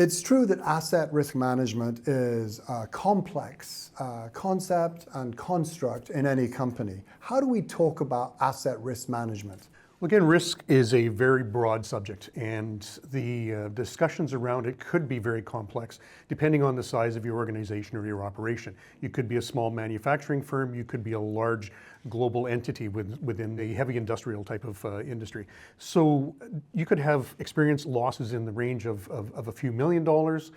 It's true that asset risk management is a complex concept and construct in any company. How do we talk about asset risk management? Well, again, risk is a very broad subject, and the discussions around it could be very complex depending on the size of your organization or your operation. You could be a small manufacturing firm, you could be a large global entity within the heavy industrial type of industry. So you could have experienced losses in the range of a few $1,000,000,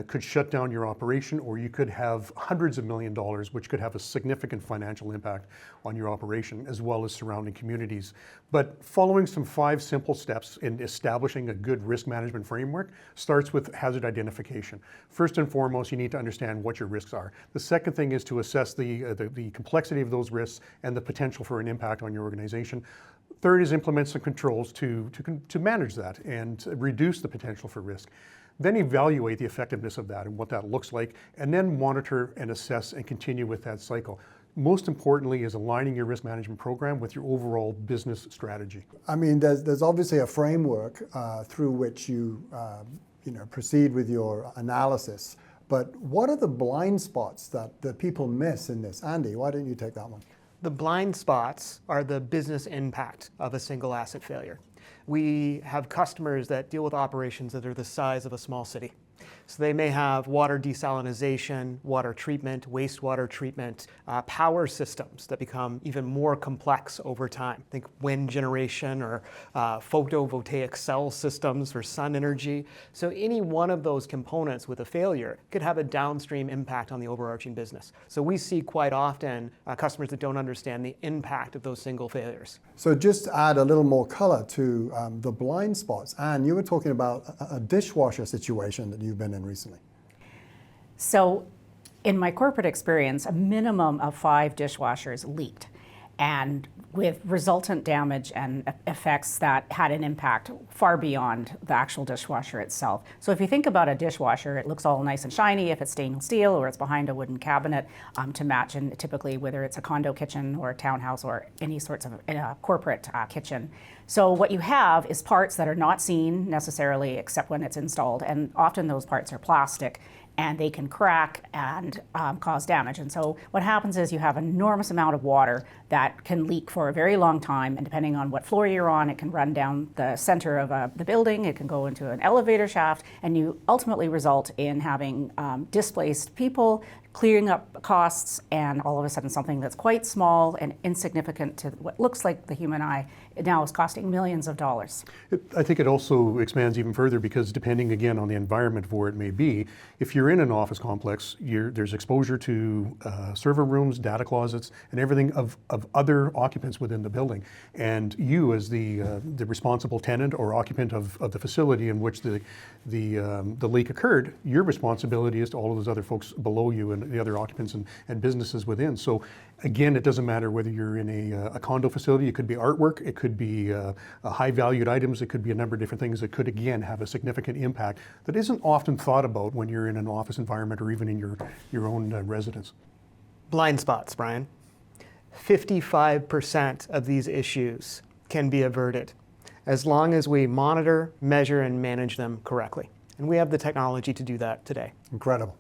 could shut down your operation, or you could have hundreds of $1,000,000, which could have a significant financial impact on your operation as well as surrounding communities. But following some 5 simple steps in establishing a good risk management framework starts with hazard identification. First and foremost, you need to understand what your risks are. The second thing is to assess the complexity of those risks and the potential for an impact on your organization. Third is implement some controls to manage that and reduce the potential for risk. Then evaluate the effectiveness of that and what that looks like, and then monitor and assess and continue with that cycle. Most importantly is aligning your risk management program with your overall business strategy. I mean, there's obviously a framework through which you proceed with your analysis, but what are the blind spots that people miss in this? Andy, why don't you take that one? The blind spots are the business impact of a single asset failure. We have customers that deal with operations that are the size of a small city. So they may have water desalination, water treatment, wastewater treatment, power systems that become even more complex over time. Think wind generation or photovoltaic cell systems for sun energy. So any one of those components with a failure could have a downstream impact on the overarching business. So we see quite often customers that don't understand the impact of those single failures. So just to add a little more color to the blind spots, Anne, you were talking about a dishwasher situation that you've been in recently. So in my corporate experience, a minimum of 5 dishwashers leaked, and with resultant damage and effects that had an impact far beyond the actual dishwasher itself. So if you think about a dishwasher, it looks all nice and shiny if it's stainless steel or it's behind a wooden cabinet to match, and typically whether it's a condo kitchen or a townhouse or any sorts of corporate kitchen. So what you have is parts that are not seen necessarily except when it's installed, and often those parts are plastic, and they can crack and cause damage. And so what happens is you have an enormous amount of water that can leak for a very long time, and depending on what floor you're on, it can run down the center of the building, it can go into an elevator shaft, and you ultimately result in having displaced people, clearing up costs, and all of a sudden something that's quite small and insignificant to what looks like the human eye now is costing millions of dollars. I think it also expands even further because depending again on the environment where it may be, if you're in an office complex, there's exposure to server rooms, data closets, and everything of other occupants within the building. And you as the responsible tenant or occupant of the facility in which the leak occurred, your responsibility is to all of those other folks below you and the other occupants and businesses within. So again, it doesn't matter whether you're in a condo facility, it could be artwork, it could be high valued items, it could be a number of different things that could again have a significant impact that isn't often thought about when you're in an office environment or even in your own residence. Blind spots, Brian. 55% of these issues can be averted as long as we monitor, measure, and manage them correctly. And we have the technology to do that today. Incredible.